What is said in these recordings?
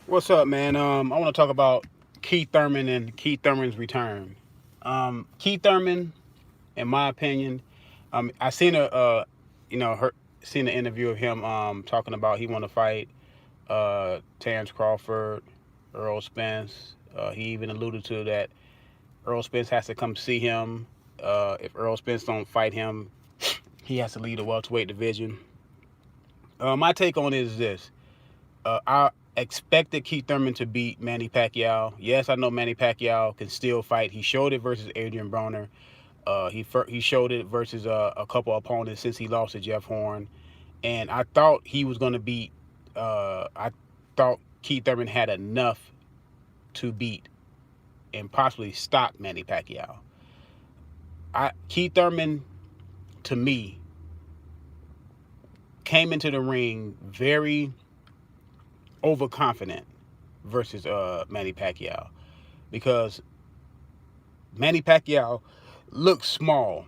What's up, man? I want to talk about Keith Thurman and Keith Thurman's return. Keith Thurman, in my opinion, I seen seen an interview of him talking about he want to fight Terrence Crawford, Earl Spence. He even alluded to that Earl Spence has to come see him. If Earl Spence don't fight him, he has to leave the welterweight division. My take on it is this: I expected Keith Thurman to beat Manny Pacquiao. Yes, I know Manny Pacquiao can still fight. He showed it versus Adrian Broner. He showed it versus a couple opponents since he lost to Jeff Horn. And I thought he was going to beat. I thought Keith Thurman had enough to beat and possibly stop Manny Pacquiao. Keith Thurman, to me, came into the ring very overconfident versus Manny Pacquiao, because Manny Pacquiao looks small,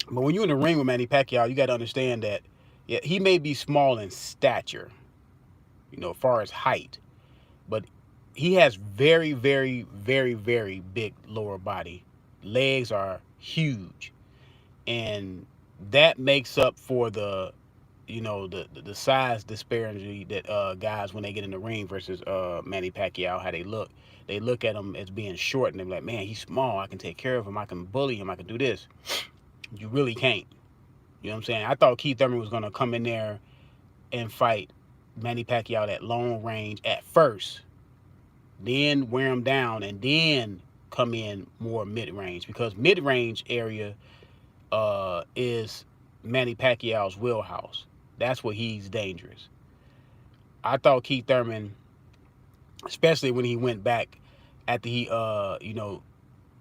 but when you're in the ring with Manny Pacquiao, you got to understand that yeah, he may be small in stature, as far as height, but he has very, very, very, very big lower body. Legs are huge, and that makes up for the size disparity that guys when they get in the ring versus Manny Pacquiao, how they look. They look at him as being short and they're like, man, he's small. I can take care of him. I can bully him. I can do this. You really can't. You know what I'm saying? I thought Keith Thurman was gonna come in there and fight Manny Pacquiao at long range at first, then wear him down, and then come in more mid range, because mid range area is Manny Pacquiao's wheelhouse. That's where he's dangerous. I thought Keith Thurman, especially when he went back after he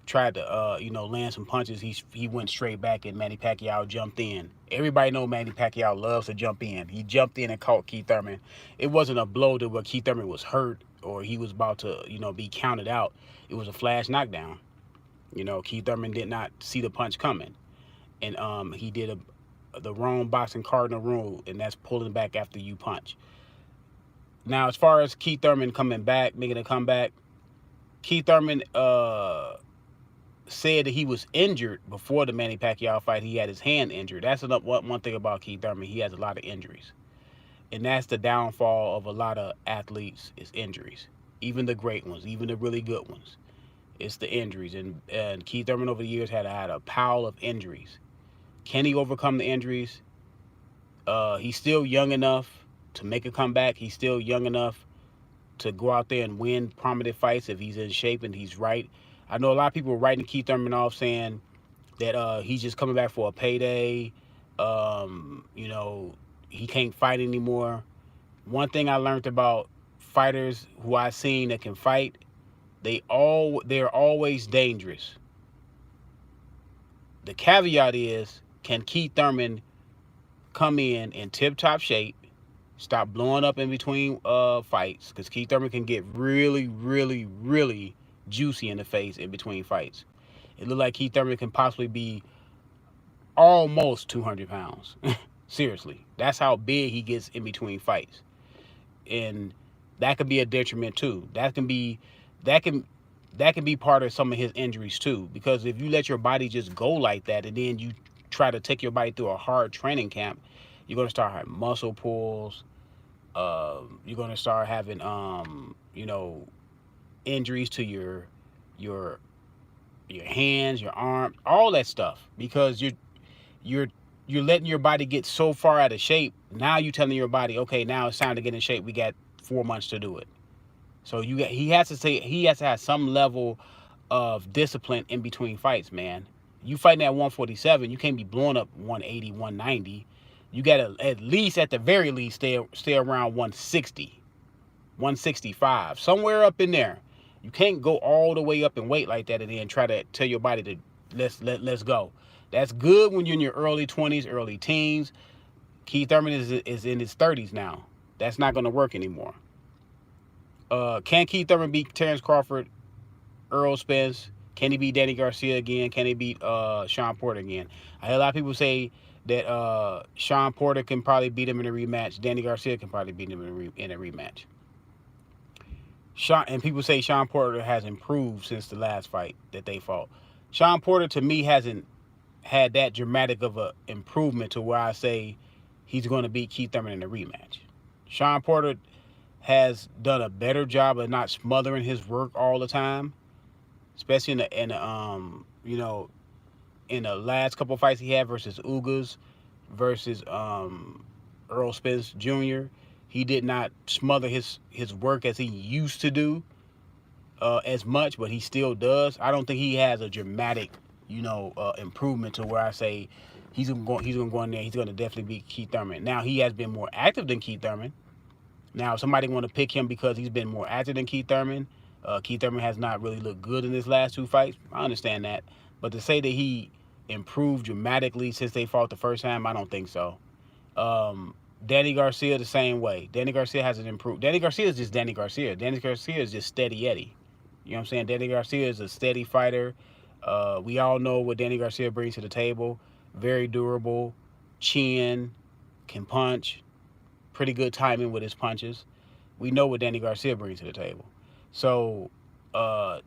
tried to land some punches, he went straight back and Manny Pacquiao jumped in. Everybody know Manny Pacquiao loves to jump in. He jumped in and caught Keith Thurman. It wasn't a blow to where Keith Thurman was hurt or he was about to be counted out. It was a flash knockdown. Keith Thurman did not see the punch coming, and he did the wrong boxing cardinal rule, and that's pulling back after you punch. Now, as far as Keith Thurman coming back, making a comeback, Keith Thurman said that he was injured before the Manny Pacquiao fight. He had his hand injured. That's one thing about Keith Thurman. He has a lot of injuries, and that's the downfall of a lot of athletes is injuries. Even the great ones, even the really good ones, it's the injuries. And Keith Thurman over the years had a pile of injuries. Can he overcome the injuries? He's still young enough to make a comeback. He's still young enough to go out there and win prominent fights if he's in shape and he's right. I know a lot of people are writing Keith Thurman off saying that he's just coming back for a payday. He can't fight anymore. One thing I learned about fighters who I've seen that can fight, they're always dangerous. The caveat is, can Keith Thurman come in tip-top shape, stop blowing up in between fights, because Keith Thurman can get really, really, really juicy in the face in between fights. It looked like Keith Thurman can possibly be almost 200 pounds. Seriously. That's how big he gets in between fights. And that could be a detriment too. That can be part of some of his injuries too. Because if you let your body just go like that and then you try to take your body through a hard training camp, you're going to start having muscle pulls. You're going to start having injuries to your hands, your arm, all that stuff, because you're letting your body get so far out of shape. Now you're telling your body, okay, now it's time to get in shape. We got 4 months to do it. So he has to have some level of discipline in between fights, man. You fighting at 147, you can't be blowing up 180, 190. You got to at least, at the very least, stay around 160, 165, somewhere up in there. You can't go all the way up in weight like that and then try to tell your body to let's go. That's good when you're in your early 20s, early teens. Keith Thurman is in his 30s now. That's not going to work anymore. Can Keith Thurman beat Terrence Crawford, Earl Spence? Can he beat Danny Garcia again? Can he beat Sean Porter again? I hear a lot of people say that Sean Porter can probably beat him in a rematch. Danny Garcia can probably beat him in a rematch. And people say Sean Porter has improved since the last fight that they fought. Sean Porter to me hasn't had that dramatic of a improvement to where I say he's going to beat Keith Thurman in the rematch. Sean Porter has done a better job of not smothering his work all the time, especially in the last couple of fights he had versus Ugas, versus Earl Spence Jr. He did not smother his work as he used to do as much, but he still does. I don't think he has a dramatic, improvement to where I say he's gonna go in there. He's gonna definitely beat Keith Thurman. Now he has been more active than Keith Thurman. Now if somebody want to pick him because he's been more active than Keith Thurman. Keith Thurman has not really looked good in his last two fights. I understand that, but to say that he improved dramatically since they fought the first time, I don't think so. Danny Garcia the same way. Danny Garcia hasn't improved. Danny Garcia is just Danny Garcia. Danny Garcia is just steady Eddie. You know what I'm saying? Danny Garcia is a steady fighter. We all know what Danny Garcia brings to the table. Very durable, chin, can punch, pretty good timing with his punches. We know what Danny Garcia brings to the table. So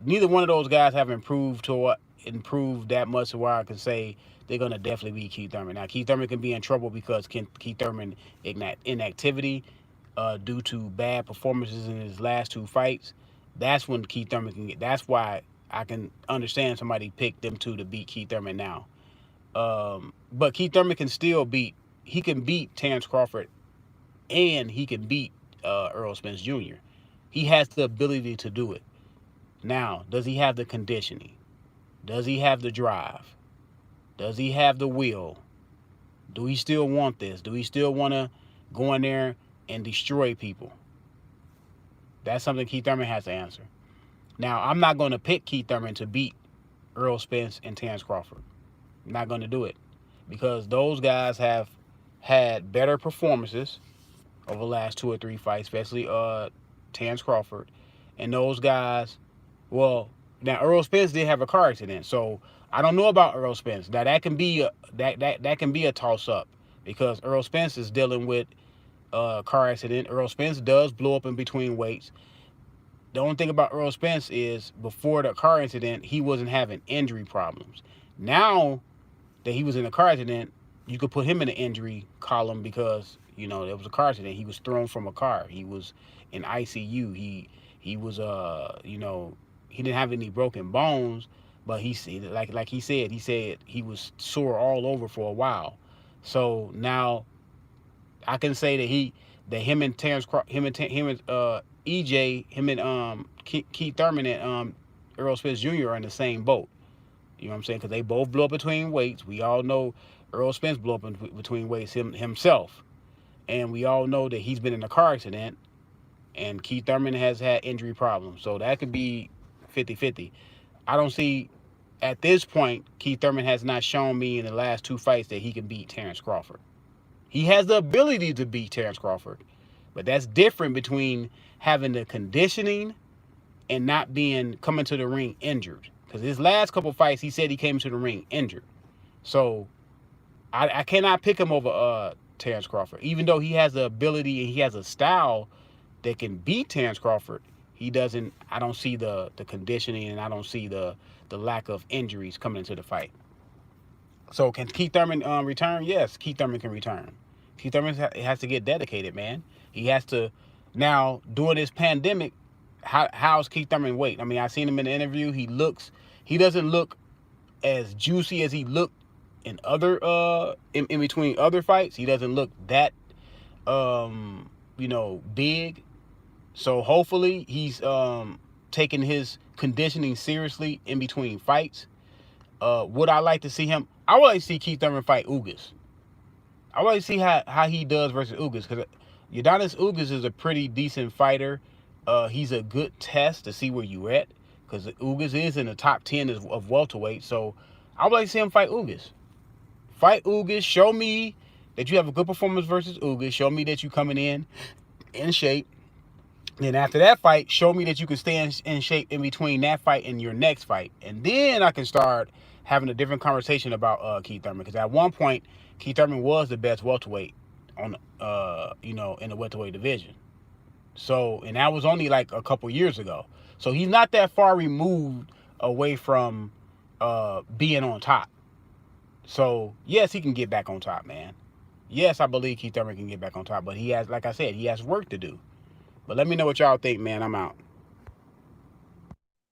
neither one of those guys have improved that much to where I can say they're going to definitely beat Keith Thurman. Now, Keith Thurman can be in trouble because Keith Thurman inactivity due to bad performances in his last two fights. That's when Keith Thurman can get. That's why I can understand somebody pick them two to beat Keith Thurman now. But Keith Thurman can still beat. He can beat Terrence Crawford, and he can beat Earl Spence Jr. He has the ability to do it. Now, does he have the conditioning? Does he have the drive? Does he have the will? Do he still want this? Do he still want to go in there and destroy people? That's something Keith Thurman has to answer. Now, I'm not going to pick Keith Thurman to beat Earl Spence and Terrence Crawford. I'm not going to do it because those guys have had better performances over the last 2 or 3 fights, especially Terrence Crawford. And those guys, well, now Earl Spence did have a car accident, so I don't know about Earl Spence. Now that can be a toss up because Earl Spence is dealing with a car accident. Earl Spence does blow up in between weights. The only thing about Earl Spence is before the car accident, he wasn't having injury problems. Now that he was in a car accident, you could put him in the injury column because, there was a car accident. He was thrown from a car. He was in ICU. He was, he didn't have any broken bones, but he said he was sore all over for a while. So now I can say that him and EJ, him and Keith Thurman and Earl Spence Jr. are in the same boat. You know what I'm saying? Because they both blow up between weights. We all know Earl Spence blew up in between weights himself. And we all know that he's been in a car accident. And Keith Thurman has had injury problems. So that could be 50-50. I don't see, at this point, Keith Thurman has not shown me in the last 2 fights that he can beat Terrence Crawford. He has the ability to beat Terrence Crawford. But that's different between having the conditioning and not coming to the ring injured. Because his last couple fights, he said he came to the ring injured. So I cannot pick him over Terrence Crawford. Even though he has the ability and he has a style that can beat Terrence Crawford, I don't see the conditioning and I don't see the lack of injuries coming into the fight. So can Keith Thurman return? Yes, Keith Thurman can return. Keith Thurman has to get dedicated, man. He has to. Now, during this pandemic, how's Keith Thurman weight? I mean, I seen him in the interview. He doesn't look as juicy as he looked in other in between other fights. He doesn't look that big. So hopefully he's taking his conditioning seriously in between fights. Would I like to see him? I would like to see Keith Thurman fight Ugas. I would like to see how he does versus Ugas, because Udonis Ugas is a pretty decent fighter. He's a good test to see where you at, because Ugas is in the top 10 of welterweight. So I would like to see him fight Ugas. Fight Ugas. Show me that you have a good performance versus Ugas. Show me that you coming in shape. Then after that fight, show me that you can stay in shape in between that fight and your next fight. And then I can start having a different conversation about Keith Thurman. Because at one point, Keith Thurman was the best welterweight on in the welterweight division. So, and that was only like a couple years ago. So he's not that far removed away from being on top. So yes, he can get back on top, man. Yes, I believe Keith Thurman can get back on top, but he has, like I said, he has work to do. But let me know what y'all think, man. I'm out.